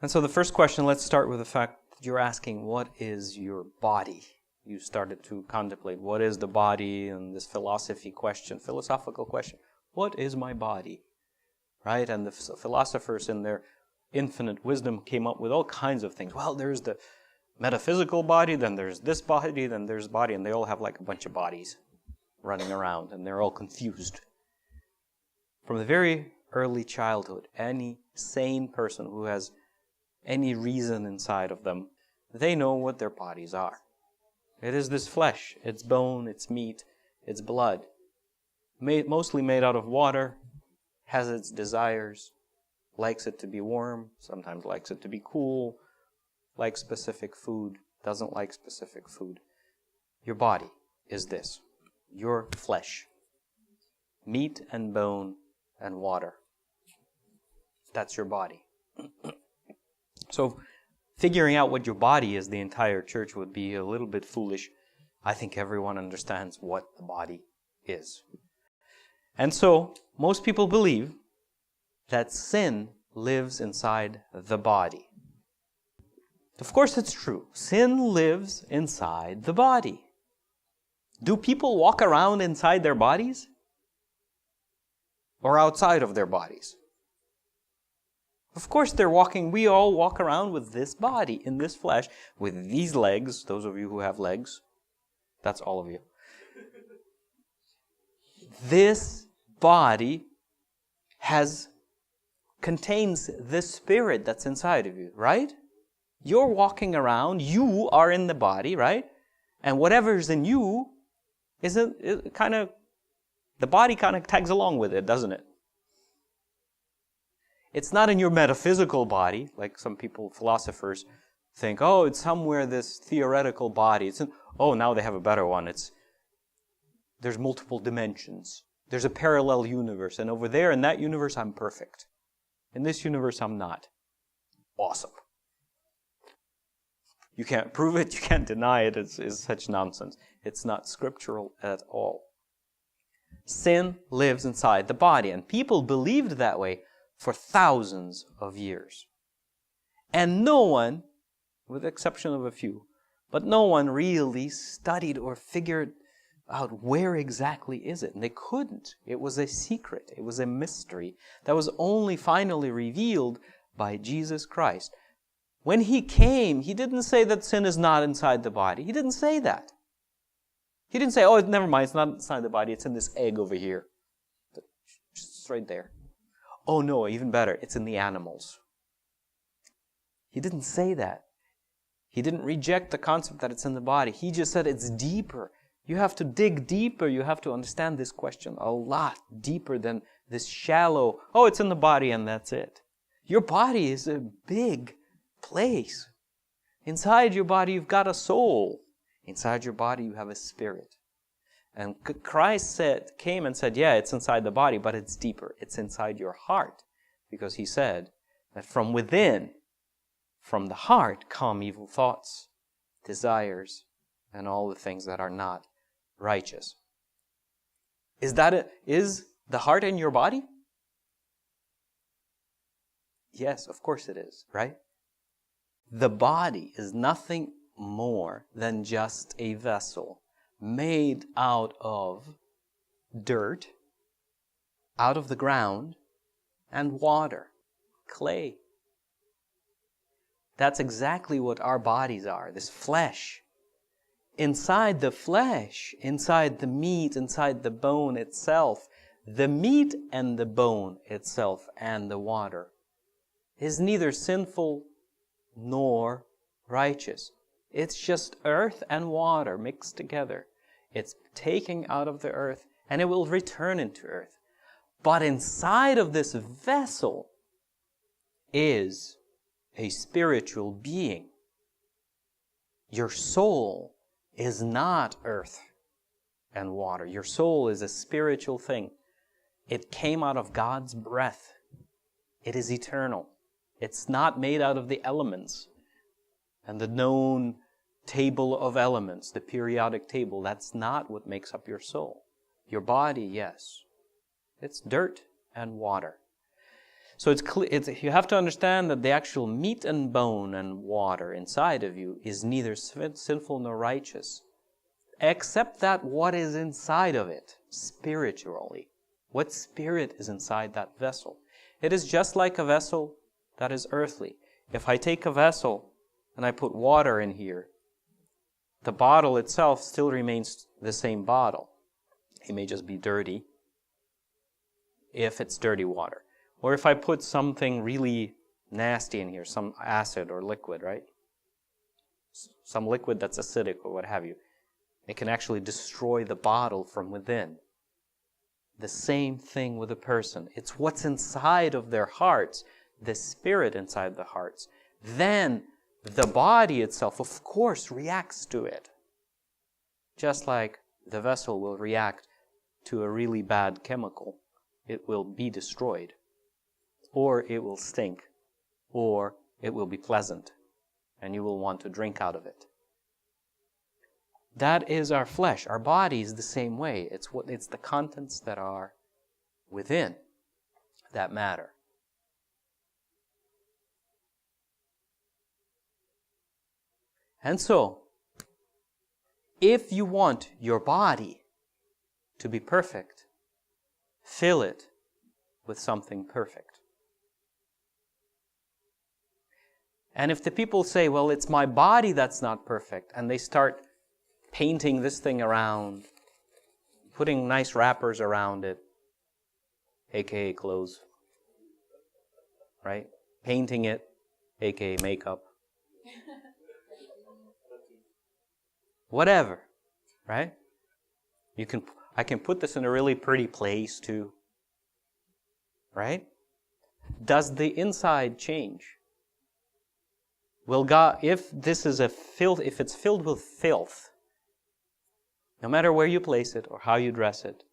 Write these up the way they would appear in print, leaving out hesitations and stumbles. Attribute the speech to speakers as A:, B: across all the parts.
A: And so the first question, let's start with the fact that you're asking, what is your body? You started to contemplate, what is the body? And this philosophical question, what is my body? Right? And the philosophers in their infinite wisdom came up with all kinds of things. Well, there's the metaphysical body, then there's this body, then there's body, and they all have like a bunch of bodies running around, and they're all confused. From the very early childhood, any sane person who has any reason inside of them, they know what their bodies are. It is this flesh, it's bone, it's meat, it's blood, mostly made out of water, has its desires, likes it to be warm, sometimes likes it to be cool, likes specific food, doesn't like specific food. Your body is this, your flesh, meat and bone and water. That's your body. So figuring out what your body is, the entire church, would be a little bit foolish. I think everyone understands what the body is. And so most people believe that sin lives inside the body. Of course it's true. Sin lives inside the body. Do people walk around inside their bodies? Or outside of their bodies? Of course they're walking. We all walk around with this body, in this flesh, with these legs. Those of you who have legs, that's all of you. This body contains the spirit that's inside of you, right? You're walking around, you are in the body, right? And whatever's in you, the body kind of tags along with it, doesn't it? It's not in your metaphysical body, like some people, philosophers, think, oh, it's somewhere this theoretical body. Now they have a better one. There's multiple dimensions. There's a parallel universe, and over there in that universe, I'm perfect. In this universe, I'm not. Awesome. You can't prove it, you can't deny it. It's such nonsense. It's not scriptural at all. Sin lives inside the body, and people believed that way for thousands of years. And no one, with the exception of a few, but no one really studied or figured out where exactly is it. And they couldn't. It was a secret. It was a mystery that was only finally revealed by Jesus Christ. When He came, He didn't say that sin is not inside the body. He didn't say that. He didn't say, oh, never mind, it's not inside the body, it's in this egg over here. Just right there. Oh no, even better, it's in the animals. He didn't say that. He didn't reject the concept that it's in the body. He just said it's deeper. You have to dig deeper. You have to understand this question a lot deeper than this shallow, oh, it's in the body and that's it. Your body is a big place. Inside your body, you've got a soul. Inside your body, you have a spirit. And Christ came and said, yeah, it's inside the body, but it's deeper. It's inside your heart. Because He said that from within, from the heart, come evil thoughts, desires, and all the things that are not righteous. Is the heart in your body? Yes, of course it is, right? The body is nothing more than just a vessel made out of dirt, out of the ground, and water, clay. That's exactly what our bodies are, this flesh. Inside the flesh, inside the meat, inside the bone itself, the meat and the bone itself and the water is neither sinful nor righteous. It's just earth and water mixed together. It's taken out of the earth and it will return into earth. But inside of this vessel is a spiritual being. Your soul is not earth and water. Your soul is a spiritual thing. It came out of God's breath. It is eternal. It's not made out of the elements and the known table of elements, the periodic table. That's not what makes up your soul. Your body, yes. It's dirt and water. So you have to understand that the actual meat and bone and water inside of you is neither sinful nor righteous, except that what is inside of it, spiritually. What spirit is inside that vessel? It is just like a vessel that is earthly. If I take a vessel and I put water in here, the bottle itself still remains the same bottle. It may just be dirty if it's dirty water. Or if I put something really nasty in here, some acid or liquid, right? Some liquid that's acidic or what have you. It can actually destroy the bottle from within. The same thing with a person. It's what's inside of their hearts, the spirit inside the hearts. Then the body itself, of course, reacts to it. Just like the vessel will react to a really bad chemical. It will be destroyed. Or it will stink. Or it will be pleasant. And you will want to drink out of it. That is our flesh. Our body is the same way. It's the contents that are within that matter. And so, if you want your body to be perfect, fill it with something perfect. And if the people say, well, it's my body that's not perfect, and they start painting this thing around, putting nice wrappers around it, aka clothes, right? Painting it, aka makeup. Whatever, right? I can put this in a really pretty place too, right? Does the inside change? Will God, if it's filled with filth, no matter where you place it, or how you dress it,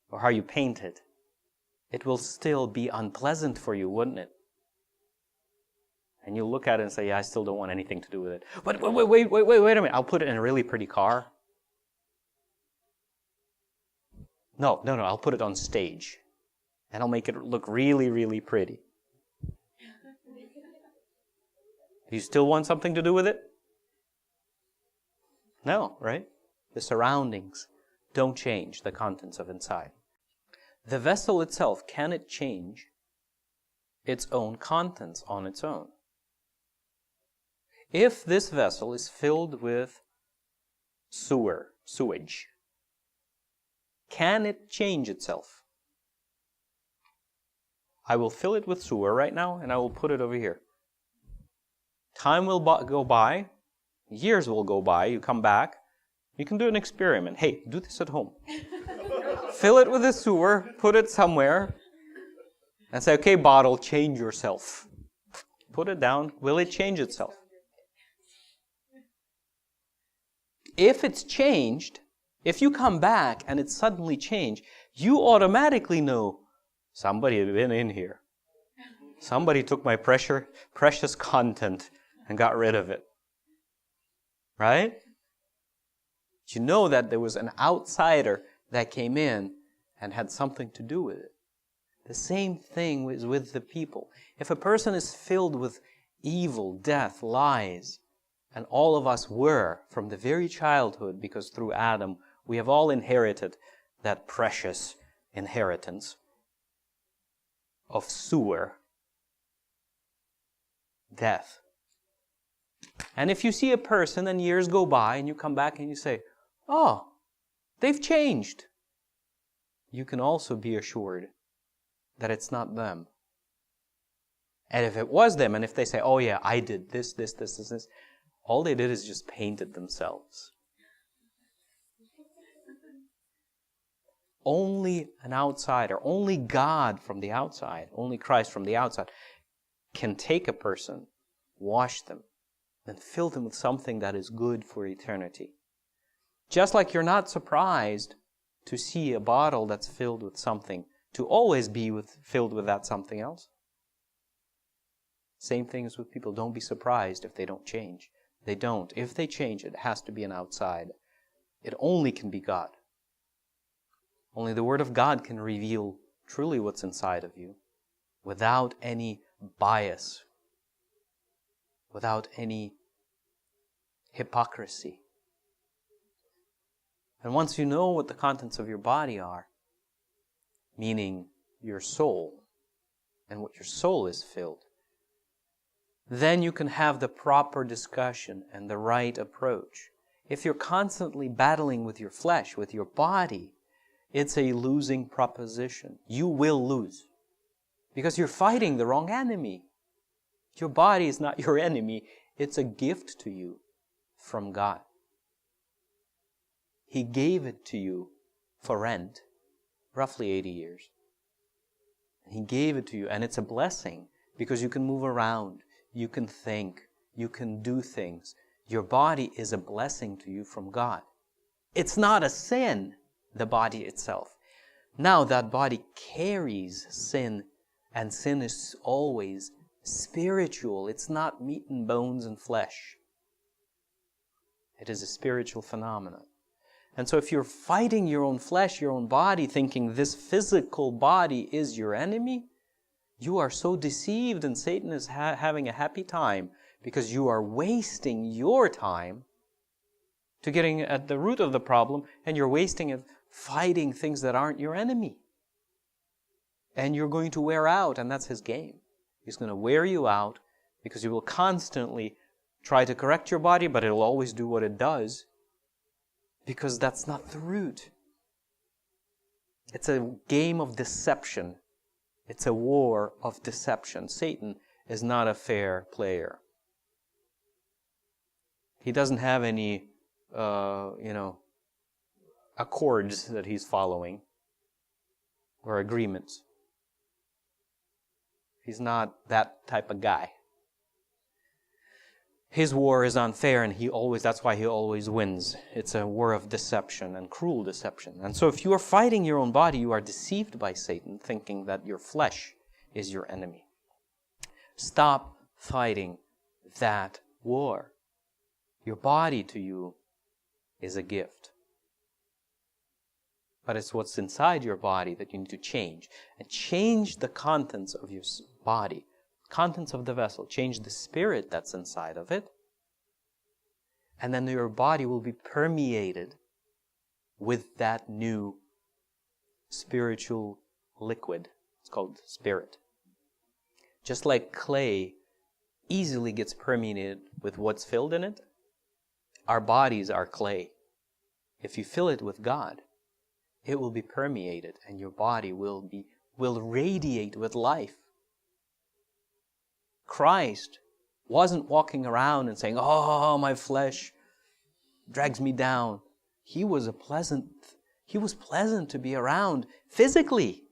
A: or how you paint it, it will still be unpleasant for you, wouldn't it? And you'll look at it and say, yeah, I still don't want anything to do with it. But wait a minute, I'll put it in a really pretty car. No, I'll put it on stage. And I'll make it look really, really pretty. Do you still want something to do with it? No, right? The surroundings don't change the contents of inside. The vessel itself, can it change its own contents on its own? If this vessel is filled with sewage, can it change itself? I will fill it with sewer right now, and I will put it over here. Time will go by, years will go by, you come back, you can do an experiment. Hey, do this at home. Fill it with a sewer, put it somewhere, and say, okay, bottle, change yourself. Put it down. Will it change itself? If it's changed, if you come back and it's suddenly changed, you automatically know somebody had been in here. Somebody took my precious content and got rid of it. Right? You know that there was an outsider that came in and had something to do with it. The same thing is with the people. If a person is filled with evil, death, lies, and all of us were from the very childhood, because through Adam we have all inherited that precious inheritance of sewer, death. And if you see a person and years go by and you come back and you say, oh, they've changed, you can also be assured that it's not them. And if it was them, and if they say, oh yeah, I did this, all they did is just painted themselves. Only an outsider, only God from the outside, only Christ from the outside can take a person, wash them, and fill them with something that is good for eternity. Just like you're not surprised to see a bottle that's filled with something, to always be filled with that something else. Same thing as with people. Don't be surprised if they don't change. They don't. If they change, it has to be an outside. It only can be God. Only the Word of God can reveal truly what's inside of you, without any bias, without any hypocrisy. And once you know what the contents of your body are, meaning your soul, and what your soul is filled, then you can have the proper discussion and the right approach. If you're constantly battling with your flesh, with your body, it's a losing proposition. You will lose. Because you're fighting the wrong enemy. Your body is not your enemy. It's a gift to you from God. He gave it to you for rent, roughly 80 years. He gave it to you, and it's a blessing because you can move around, you can think, you can do things. Your body is a blessing to you from God. It's not a sin, the body itself. Now that body carries sin, and sin is always spiritual. It's not meat and bones and flesh. It is a spiritual phenomenon. And so if you're fighting your own flesh, your own body, thinking this physical body is your enemy, you are so deceived, and Satan is having a happy time because you are wasting your time to getting at the root of the problem, and you're wasting it fighting things that aren't your enemy. And you're going to wear out, and that's his game. He's going to wear you out because you will constantly try to correct your body, but it'll always do what it does. Because that's not the root. It's a game of deception. It's a war of deception. Satan is not a fair player. He doesn't have any, accords that he's following or agreements. He's not that type of guy. His war is unfair, and that's why he always wins. It's a war of deception and cruel deception. And so if you are fighting your own body, you are deceived by Satan, thinking that your flesh is your enemy. Stop fighting that war. Your body to you is a gift. But it's what's inside your body that you need to change. And change the contents of your body. Contents of the vessel. Change the spirit that's inside of it. And then your body will be permeated with that new spiritual liquid. It's called spirit. Just like clay easily gets permeated with what's filled in it, our bodies are clay. If you fill it with God, it will be permeated, and your body will radiate with life. Christ wasn't walking around and saying, "Oh, my flesh drags me down." He was pleasant to be around physically.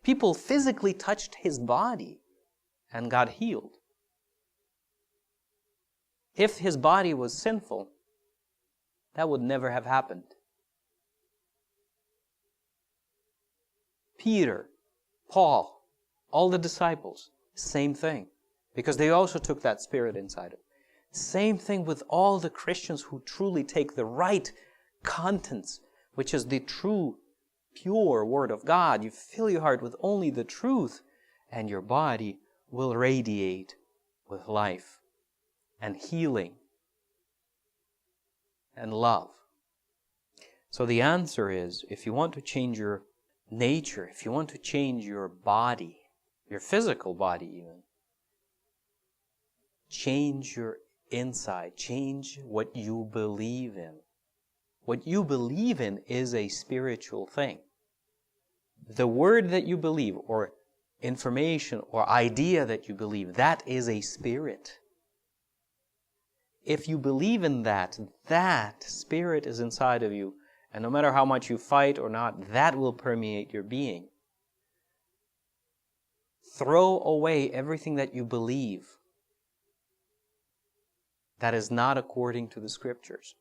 A: People physically touched his body and got healed. If his body was sinful, that would never have happened. Peter, Paul, all the disciples, same thing. Because they also took that spirit inside them. Same thing with all the Christians who truly take the right contents, which is the true, pure Word of God. You fill your heart with only the truth, and your body will radiate with life and healing and love. So the answer is, if you want to change your nature, if you want to change your body, your physical body even, change your inside. Change what you believe in. What you believe in is a spiritual thing. The word that you believe, or information, or idea that you believe, that is a spirit. If you believe in that, that spirit is inside of you, and no matter how much you fight or not, that will permeate your being. Throw away everything that you believe that is not according to the Scriptures.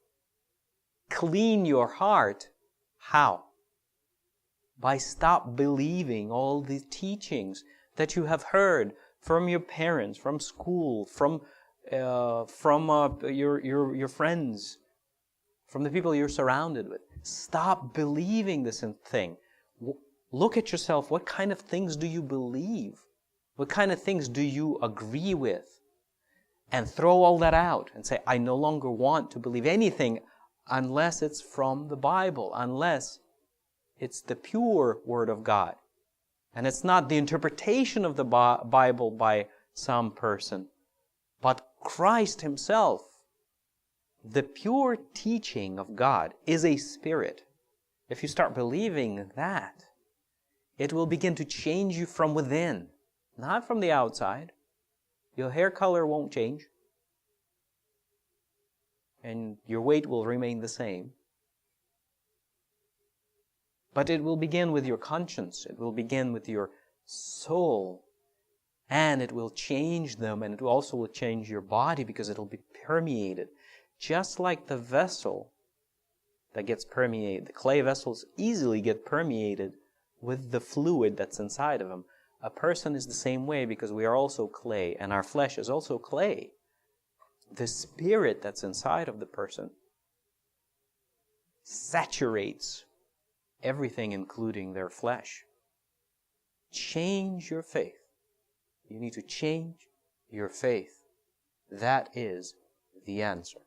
A: Clean your heart. How? By stop believing all the teachings that you have heard from your parents, from school, from your friends, from the people you're surrounded with. Stop believing this thing. Look at yourself. What kind of things do you believe? What kind of things do you agree with? And throw all that out and say, I no longer want to believe anything unless it's from the Bible, unless it's the pure Word of God. And it's not the interpretation of the Bible by some person, but Christ Himself. The pure teaching of God is a spirit. If you start believing that, it will begin to change you from within, not from the outside. Your hair color won't change, and your weight will remain the same. But it will begin with your conscience. It will begin with your soul. And it will change them, and it also will change your body because it will be permeated. Just like the vessel that gets permeated. The clay vessels easily get permeated with the fluid that's inside of them. A person is the same way because we are also clay, and our flesh is also clay. The spirit that's inside of the person saturates everything, including their flesh. Change your faith. You need to change your faith. That is the answer.